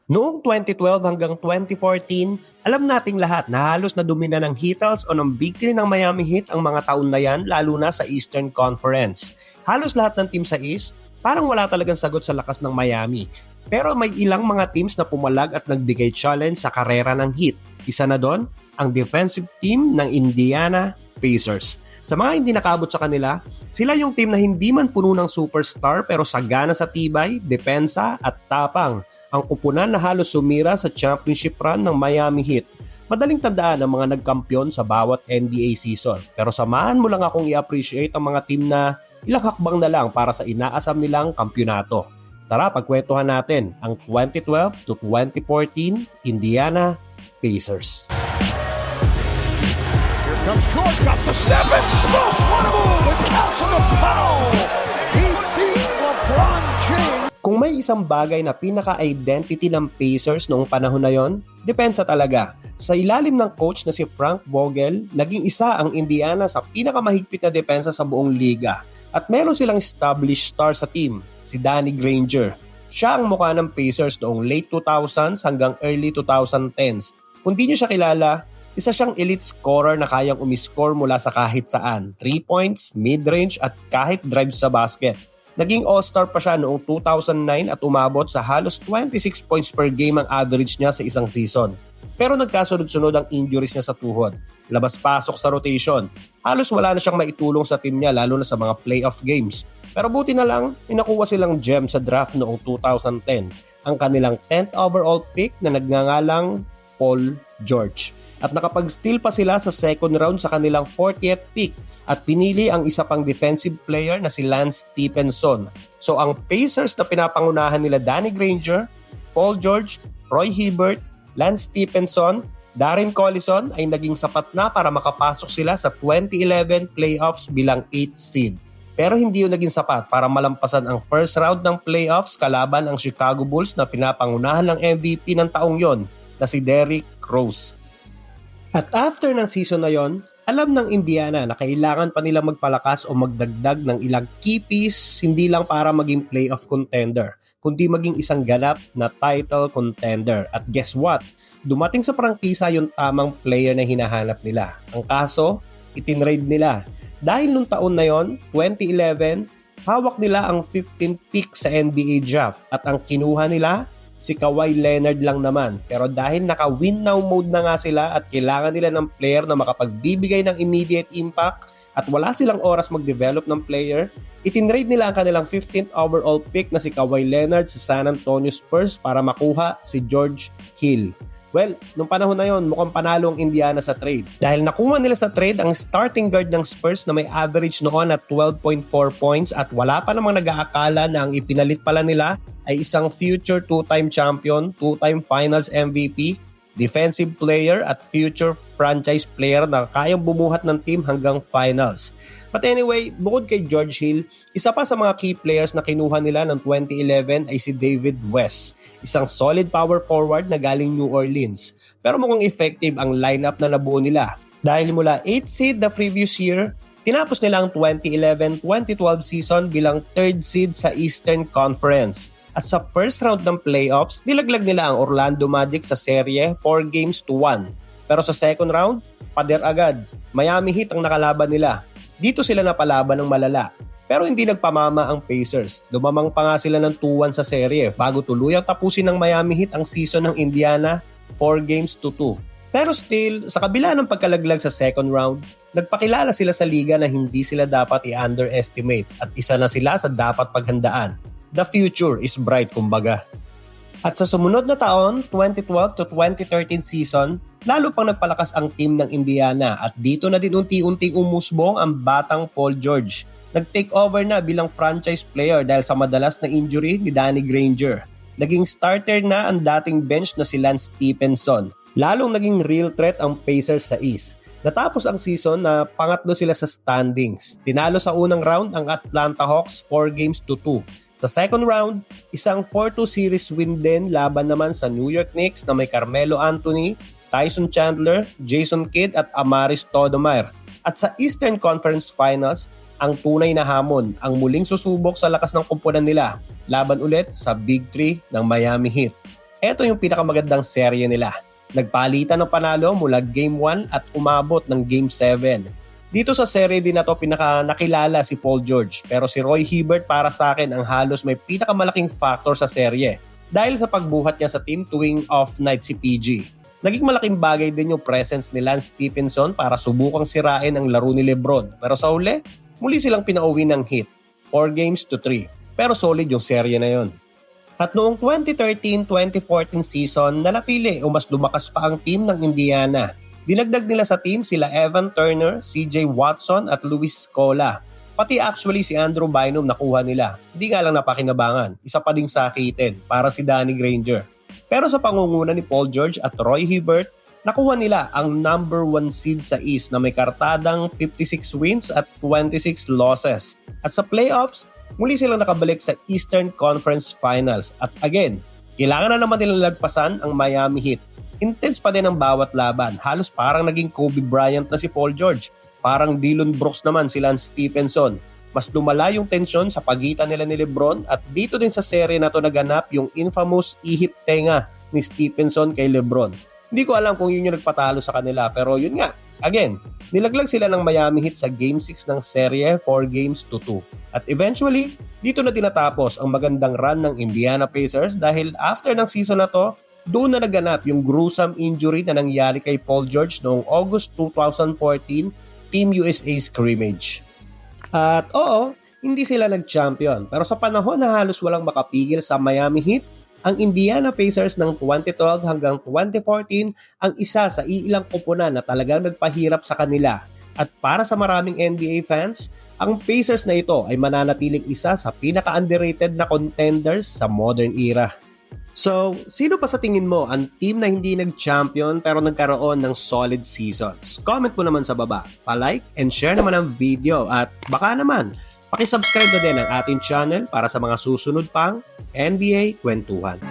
Noong 2012 hanggang 2014, alam nating lahat na halos nadumina ng Heatles o ng Big Three ng Miami Heat ang mga taon na yan, lalo na sa Eastern Conference. Halos lahat ng team sa East, parang wala talagang sagot sa lakas ng Miami. Pero may ilang mga teams na pumalag at nagbigay challenge sa karera ng Heat. Isa na doon, ang defensive team ng Indiana Pacers. Sa mga hindi nakaabot sa kanila, sila yung team na hindi man puno ng superstar pero sagana sa tibay, depensa at tapang. Ang kupunan na halos sumira sa championship run ng Miami Heat. Madaling tandaan ang mga nagkampiyon sa bawat NBA season. Pero samahan mo lang akong i-appreciate ang mga team na ilang hakbang na lang para sa inaasam nilang kampyonato. Tara, pagkwentuhan natin ang 2012 to 2014 Indiana Pacers. Here comes George, got the step and smokes one move and counts on the foul. He beat LeBron James. Kung may isang bagay na pinaka-identity ng Pacers noong panahon na yon, depensa talaga. Sa ilalim ng coach na si Frank Vogel, naging isa ang Indiana sa pinakamahigpit na depensa sa buong liga. At meron silang established star sa team, si Danny Granger. Siya ang mukha ng Pacers noong late 2000s hanggang early 2010s. Kung di nyo siya kilala, isa siyang elite scorer na kayang umiscore mula sa kahit saan. 3 points, mid-range at kahit drives sa basket. Naging all-star pa siya noong 2009 at umabot sa halos 26 points per game ang average niya sa isang season. Pero nagkasunod-sunod ang injuries niya sa tuhod. Labas-pasok sa rotation. Halos wala na siyang maitulong sa team niya lalo na sa mga playoff games. Pero buti na lang, inakuha silang gem sa draft noong 2010. Ang kanilang 10th overall pick na nagngangalang Paul George. At nakapag-steal pa sila sa second round sa kanilang 40th pick at pinili ang isa pang defensive player na si Lance Stephenson. So ang Pacers na pinapangunahan nila Danny Granger, Paul George, Roy Hibbert, Lance Stephenson, Darren Collison ay naging sapat na para makapasok sila sa 2011 playoffs bilang 8th seed. Pero hindi yun naging sapat para malampasan ang first round ng playoffs kalaban ang Chicago Bulls na pinapangunahan ng MVP ng taong yon na si Derrick Rose. At after ng season na yon, alam ng Indiana na kailangan pa nila magpalakas o magdagdag ng ilang key piece hindi lang para maging playoff contender, kundi maging isang ganap na title contender. At guess what? Dumating sa prangkisa yung tamang player na hinahanap nila. Ang kaso, itinrade nila. Dahil nung taon na yon, 2011, hawak nila ang 15th pick sa NBA draft at ang kinuha nila, si Kawhi Leonard lang naman. Pero dahil naka-win now mode na nga sila at kailangan nila ng player na makapagbibigay ng immediate impact at wala silang oras mag-develop ng player, itinrade nila ang kanilang 15th overall pick na si Kawhi Leonard sa San Antonio Spurs para makuha si George Hill. Well, nung panahon na yon, mukhang panalo ang Indiana sa trade. Dahil nakuha nila sa trade ang starting guard ng Spurs na may average noon at 12.4 points at wala pa namang nag-aakala na ang ipinalit pala nila ay isang future two-time champion, two-time finals MVP, defensive player at future franchise player na kayang bumuhat ng team hanggang finals. But anyway, bukod kay George Hill, isa pa sa mga key players na kinuha nila ng 2011 ay si David West, isang solid power forward na galing New Orleans. Pero mukhang effective ang lineup na nabuo nila. Dahil mula 8th seed the previous year, tinapos nila ang 2011-2012 season bilang 3rd seed sa Eastern Conference. At sa first round ng playoffs, nilaglag nila ang Orlando Magic sa serye 4-1. Pero sa second round, pader agad. Miami Heat ang nakalaban nila. Dito sila napalaban ng malala. Pero hindi nagpamama ang Pacers. Lumamang pa nga sila ng 2-1 sa serye bago tuluyang tapusin ng Miami Heat ang season ng Indiana 4-2. Pero still, sa kabila ng pagkalaglag sa second round, nagpakilala sila sa liga na hindi sila dapat i-underestimate at isa na sila sa dapat paghandaan. The future is bright, kumbaga. At sa sumunod na taon, 2012 to 2013 season, lalo pang nagpalakas ang team ng Indiana at dito na din unti-unting umusbong ang batang Paul George. Nag-take over na bilang franchise player dahil sa madalas na injury ni Danny Granger. Naging starter na ang dating bench na si Lance Stephenson. Lalong naging real threat ang Pacers sa East. Natapos ang season na pangatlo sila sa standings. Tinalo sa unang round ang Atlanta Hawks 4-2. Sa second round, isang 4-2 series win din laban naman sa New York Knicks na may Carmelo Anthony, Tyson Chandler, Jason Kidd at Amaris Stoudemire. At sa Eastern Conference Finals, ang tunay na hamon ang muling susubok sa lakas ng kumpunan nila laban ulit sa Big Three ng Miami Heat. Ito yung pinakamagandang serye nila. Nagpalitan ng panalo mula Game 1 at umabot ng Game 7. Dito sa serye din na to nakilala si Paul George, pero si Roy Hibbert para sa akin ang halos may pinakamalaking factor sa serye dahil sa pagbuhat niya sa team tuwing off night si PG. Naging malaking bagay din yung presence ni Lance Stephenson para subukang sirain ang laro ni LeBron, pero sa uli, muli silang pinauwi ng Heat, 4-3, pero solid yung serye na yon. At noong 2013-2014 season, nanatili o mas lumakas pa ang team ng Indiana. Dinagdag nila sa team sila Evan Turner, CJ Watson at Luis Scola. Pati actually si Andrew Bynum nakuha nila. Hindi nga lang napakinabangan, isa pa ding sakitin para si Danny Granger. Pero sa pangunguna ni Paul George at Roy Hibbert, nakuha nila ang number 1 seed sa East na may kartadang 56 wins at 26 losses. At sa playoffs, muli silang nakabalik sa Eastern Conference Finals. At again, kailangan na naman nilang lagpasan ang Miami Heat. Intense pa din ang bawat laban. Halos parang naging Kobe Bryant na si Paul George. Parang Dillon Brooks naman si Lance Stephenson. Mas lumala yung tensyon sa pagitan nila ni LeBron at dito din sa serye na to naganap yung infamous ihip tenga ni Stephenson kay LeBron. Hindi ko alam kung yun yung nagpatalo sa kanila pero yun nga. Again, nilaglag sila ng Miami Heat sa Game 6 ng serye 4-2. At eventually, dito na tinatapos ang magandang run ng Indiana Pacers dahil after ng season na to, doon na naganap yung gruesome injury na nangyari kay Paul George noong August 2014 Team USA scrimmage. At oo, hindi sila nag-champion pero sa panahon na halos walang makapigil sa Miami Heat, ang Indiana Pacers ng 2012 hanggang 2014 ang isa sa iilang koponan na talagang nagpahirap sa kanila. At para sa maraming NBA fans, ang Pacers na ito ay mananatiling isa sa pinaka-underrated na contenders sa modern era. So, sino pa sa tingin mo ang team na hindi nag-champion pero nagkaroon ng solid seasons? Comment mo naman sa baba, pa-like and share naman ang video at baka naman, pakisubscribe na din ang ating channel para sa mga susunod pang NBA Kwentuhan.